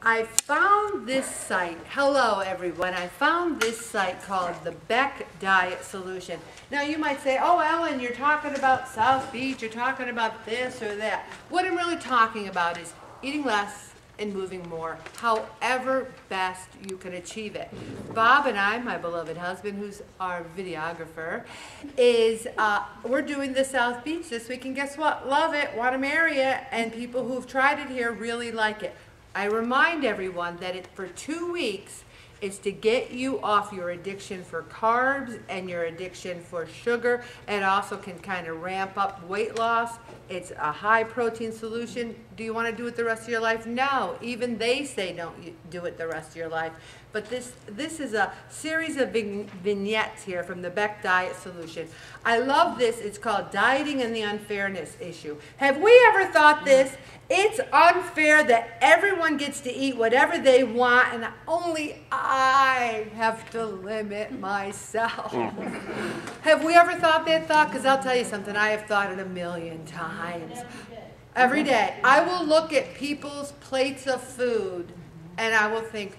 I found this site. Hello, everyone. I found this site called the Beck Diet Solution. Now, you might say, oh, Ellen, you're talking about South Beach, you're talking about this or that. What I'm really talking about is eating less and moving more, however best you can achieve it. Bob and I, my beloved husband, who's our videographer, we're doing the South Beach this week, and guess what? Love it, want to marry it, and people who've tried it here really like it. I remind everyone that for 2 weeks, it's to get you off your addiction for carbs and your addiction for sugar. It also can kind of ramp up weight loss. It's a high protein solution. Do you want to do it the rest of your life? No. Even they say don't do it the rest of your life. But this is a series of vignettes here from the Beck Diet Solution. I love this. It's called Dieting and the Unfairness Issue. Have we ever thought this? It's unfair that everyone gets to eat whatever they want and only I have to limit myself. Have we ever thought that thought? Because I'll tell you something, I have thought it a million times. Every day. I will look at people's plates of food and I will think,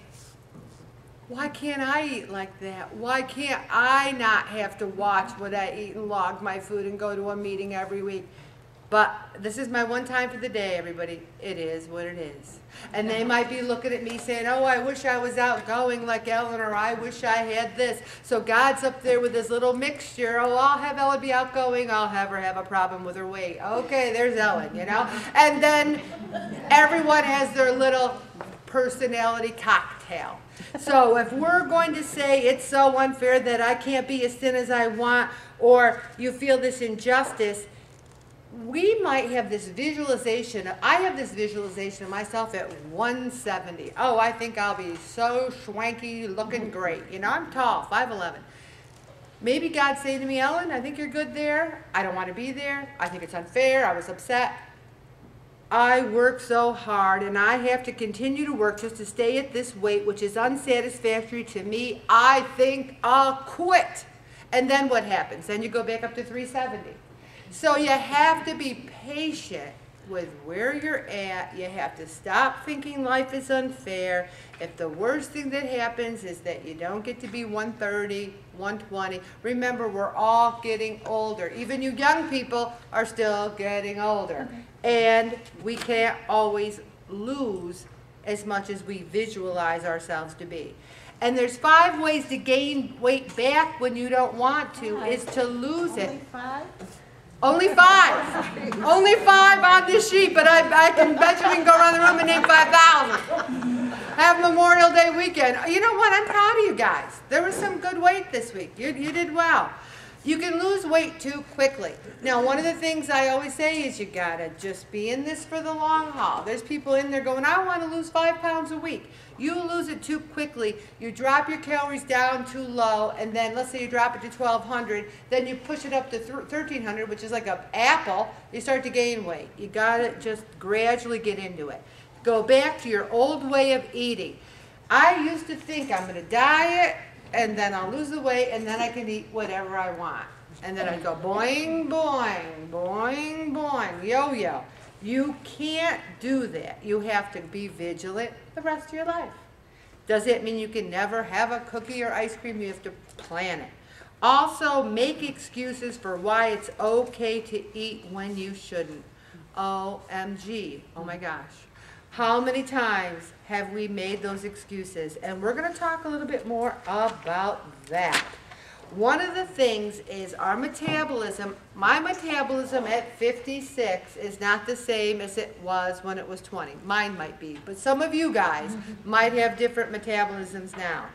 why can't I eat like that? Why can't I not have to watch what I eat and log my food and go to a meeting every week? But this is my one time for the day, everybody. It is what it is. And they might be looking at me saying, oh, I wish I was outgoing like Ellen, or I wish I had this. So God's up there with this little mixture. Oh, I'll have Ellen be outgoing. I'll have her have a problem with her weight. Okay, there's Ellen, you know. And then everyone has their little personality cocktail. So if we're going to say it's so unfair that I can't be as thin as I want, or you feel this injustice, we might have this visualization. I have this visualization of myself at 170. Oh, I think I'll be so swanky, looking great. You know, I'm tall, 5'11". Maybe God's saying to me, Ellen, I think you're good there. I don't want to be there. I think it's unfair. I was upset. I work so hard, and I have to continue to work just to stay at this weight, which is unsatisfactory to me. I think I'll quit. And then what happens? Then you go back up to 370. So you have to be patient with where you're at. You have to stop thinking life is unfair. If the worst thing that happens is that you don't get to be 130, 120, remember, we're all getting older. Even you young people are still getting older. And we can't always lose as much as we visualize ourselves to be. And there's 5 ways to gain weight back when you don't want to, is to lose it. Only 5. Only 5 on this sheet, but I can bet you we can go around the room and name 5,000. Have Memorial Day weekend. You know what? I'm proud of you guys. There was some good weight this week. You did well. You can lose weight too quickly. Now, one of the things I always say is you gotta just be in this for the long haul. There's people in there going, I want to lose 5 pounds a week. You lose it too quickly. You drop your calories down too low, and then let's say you drop it to 1,200, then you push it up to 1,300, which is like an apple. You start to gain weight. You gotta just gradually get into it. Go back to your old way of eating. I used to think I'm gonna diet, and then I'll lose the weight, and then I can eat whatever I want. And then I'd go boing, boing, boing, boing, yo-yo. You can't do that. You have to be vigilant the rest of your life. Does it mean you can never have a cookie or ice cream? You have to plan it. Also, make excuses for why it's okay to eat when you shouldn't. OMG. Oh my gosh. How many times have we made those excuses? And we're going to talk a little bit more about that. One of the things is our metabolism. My metabolism at 56 is not the same as it was when it was 20. Mine might be, but some of you guys might have different metabolisms now.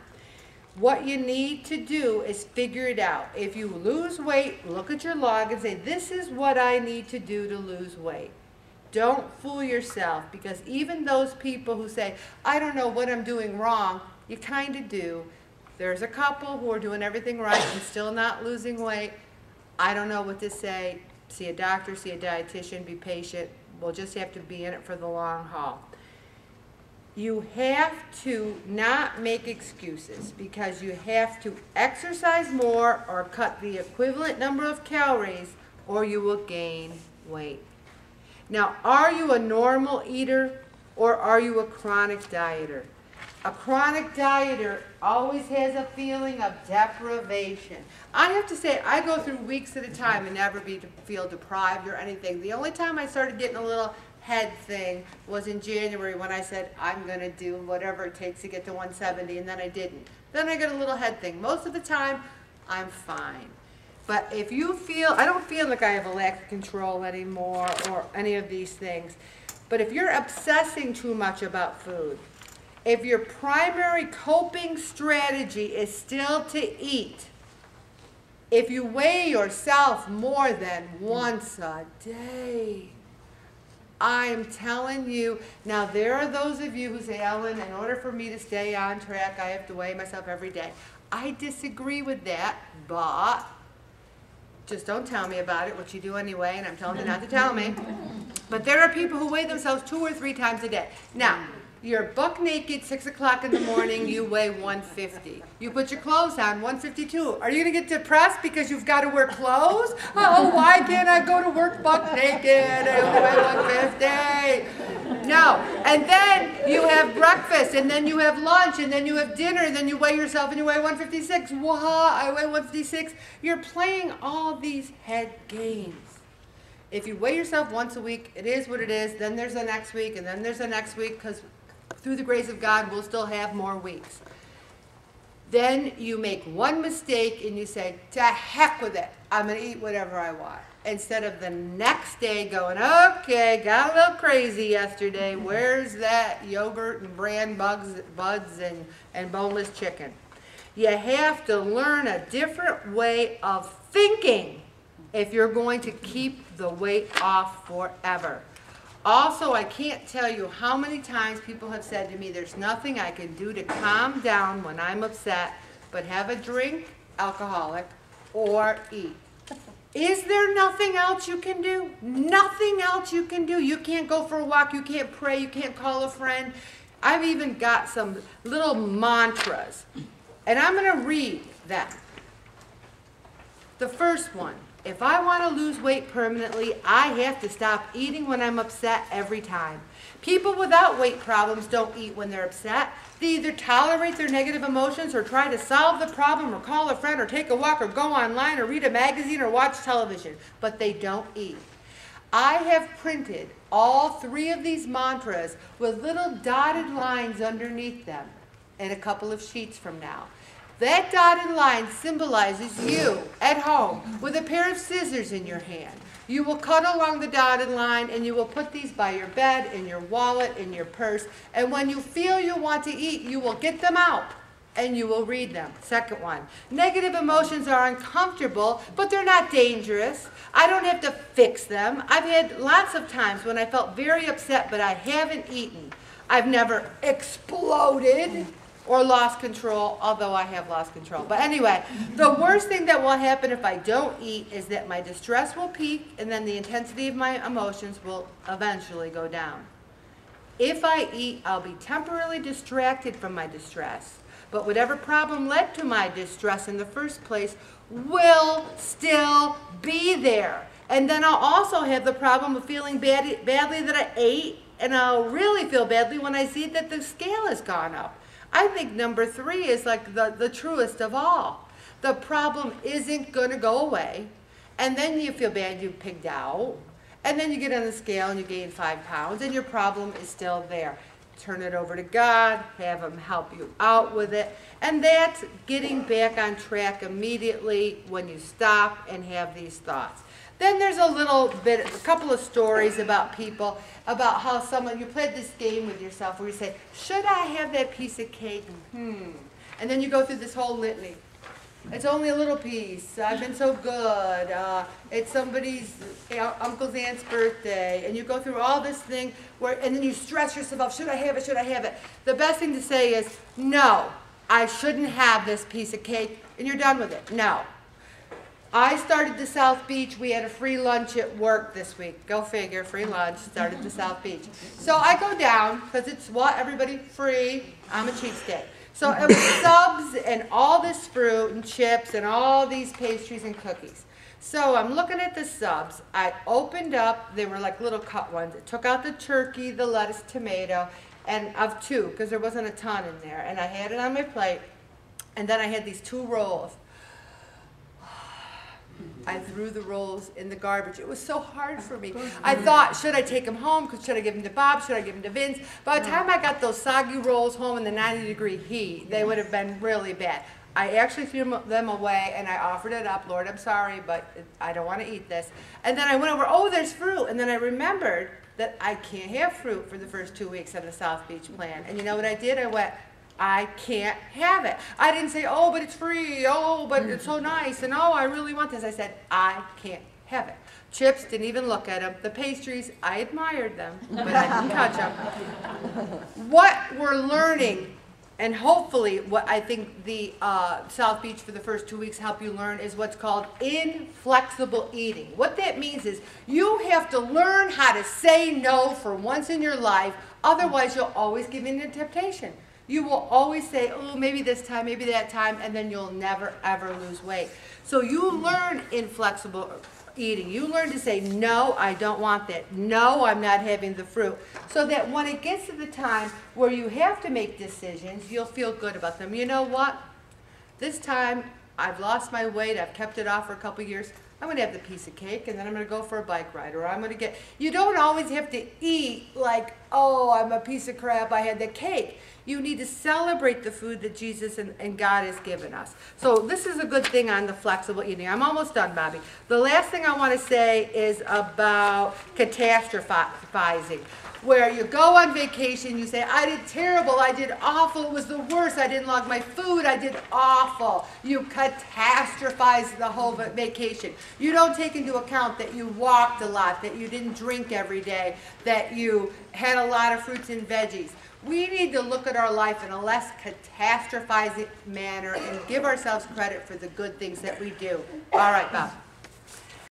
What you need to do is figure it out. If you lose weight, look at your log and say, this is what I need to do to lose weight. Don't fool yourself, because even those people who say, I don't know what I'm doing wrong, you kind of do. There's a couple who are doing everything right and still not losing weight. I don't know what to say. See a doctor, see a dietitian, be patient. We'll just have to be in it for the long haul. You have to not make excuses, because you have to exercise more or cut the equivalent number of calories, or you will gain weight. Now, are you a normal eater or are you a chronic dieter? A chronic dieter always has a feeling of deprivation. I have to say, I go through weeks at a time and never feel deprived or anything. The only time I started getting a little head thing was in January when I said, I'm going to do whatever it takes to get to 170, and then I didn't. Then I get a little head thing. Most of the time, I'm fine. But if you feel, I don't feel like I have a lack of control anymore or any of these things. But if you're obsessing too much about food, if your primary coping strategy is still to eat, if you weigh yourself more than once a day, I am telling you, now there are those of you who say, Ellen, in order for me to stay on track, I have to weigh myself every day. I disagree with that, but just don't tell me about it, which you do anyway, and I'm telling you not to tell me. But there are people who weigh themselves 2 or 3 times a day. Now, you're buck naked, 6 o'clock in the morning, you weigh 150. You put your clothes on, 152. Are you going to get depressed because you've got to wear clothes? Oh, why can't I go to work buck naked? I only weigh 150. No. And then you have breakfast, and then you have lunch, and then you have dinner, and then you weigh yourself, and you weigh 156. What? I weigh 156. You're playing all these head games. If you weigh yourself once a week, it is what it is. Then there's the next week, and then there's the next week, because through the grace of God, we'll still have more weeks. Then you make one mistake and you say, to heck with it. I'm going to eat whatever I want. Instead of the next day going, okay, got a little crazy yesterday. Where's that yogurt and bran buds and boneless chicken? You have to learn a different way of thinking if you're going to keep the weight off forever. Also, I can't tell you how many times people have said to me, there's nothing I can do to calm down when I'm upset but have a drink, alcoholic, or eat. Is there nothing else you can do? Nothing else you can do. You can't go for a walk, you can't pray, you can't call a friend. I've even got some little mantras, and I'm going to read them. The first one. If I want to lose weight permanently, I have to stop eating when I'm upset every time. People without weight problems don't eat when they're upset. They either tolerate their negative emotions or try to solve the problem or call a friend or take a walk or go online or read a magazine or watch television, but they don't eat. I have printed all 3 of these mantras with little dotted lines underneath them in a couple of sheets from now. That dotted line symbolizes you at home with a pair of scissors in your hand. You will cut along the dotted line and you will put these by your bed, in your wallet, in your purse. And when you feel you want to eat, you will get them out and you will read them. Second one, negative emotions are uncomfortable, but they're not dangerous. I don't have to fix them. I've had lots of times when I felt very upset, but I haven't eaten. I've never exploded or lost control, although I have lost control. But anyway, the worst thing that will happen if I don't eat is that my distress will peak and then the intensity of my emotions will eventually go down. If I eat, I'll be temporarily distracted from my distress, but whatever problem led to my distress in the first place will still be there. And then I'll also have the problem of feeling badly that I ate, and I'll really feel badly when I see that the scale has gone up. I think number 3 is like the truest of all. The problem isn't going to go away, and then you feel bad you pigged out, and then you get on the scale and you gain 5 pounds, and your problem is still there. Turn it over to God, have Him help you out with it, and that's getting back on track immediately when you stop and have these thoughts. Then there's a couple of stories about people, about how you played this game with yourself where you say, should I have that piece of cake? And then you go through this whole litany. It's only a little piece. I've been so good. It's somebody's uncle's aunt's birthday. And you go through all this thing, and then you stress yourself out, should I have it, should I have it? The best thing to say is, no, I shouldn't have this piece of cake, and you're done with it. No. I started the South Beach. We had a free lunch at work this week. Go figure, free lunch, started the South Beach. So I go down, because it's what, everybody? Free. I'm a cheapskate. So it was subs and all this fruit and chips and all these pastries and cookies. So I'm looking at the subs. I opened up, they were like little cut ones. I took out the turkey, the lettuce, tomato, and of two, because there wasn't a ton in there. And I had it on my plate, and then I had these 2 rolls. I threw the rolls in the garbage. It was so hard for me. I thought, should I take them home? Should I give them to Bob? Should I give them to Vince? By the time I got those soggy rolls home in the 90-degree heat, they would have been really bad. I actually threw them away, and I offered it up. Lord, I'm sorry, but I don't want to eat this. And then I went over, oh, there's fruit. And then I remembered that I can't have fruit for the first 2 weeks of the South Beach plan. And you know what I did? I went, I can't have it. I didn't say, oh, but it's free. Oh, but it's so nice. And oh, I really want this. I said, I can't have it. Chips, didn't even look at them. The pastries, I admired them, but I didn't touch them. What we're learning, and hopefully what I think the South Beach for the first 2 weeks help you learn, is what's called inflexible eating. What that means is you have to learn how to say no for once in your life. Otherwise, you'll always give in to temptation. You will always say, oh, maybe this time, maybe that time, and then you'll never, ever lose weight. So you learn inflexible eating. You learn to say, no, I don't want that. No, I'm not having the fruit. So that when it gets to the time where you have to make decisions, you'll feel good about them. You know what? This time, I've lost my weight. I've kept it off for a couple years. I'm going to have the piece of cake, and then I'm going to go for a bike ride, or I'm going to get... You don't always have to eat like, oh, I'm a piece of crap, I had the cake. You need to celebrate the food that Jesus and God has given us. So this is a good thing on the flexible eating. I'm almost done, Bobby. The last thing I want to say is about catastrophizing. Where you go on vacation, you say, I did terrible, I did awful, it was the worst, I didn't like my food, I did awful. You catastrophize the whole vacation. You don't take into account that you walked a lot, that you didn't drink every day, that you had a lot of fruits and veggies. We need to look at our life in a less catastrophizing manner and give ourselves credit for the good things that we do. All right, Bob.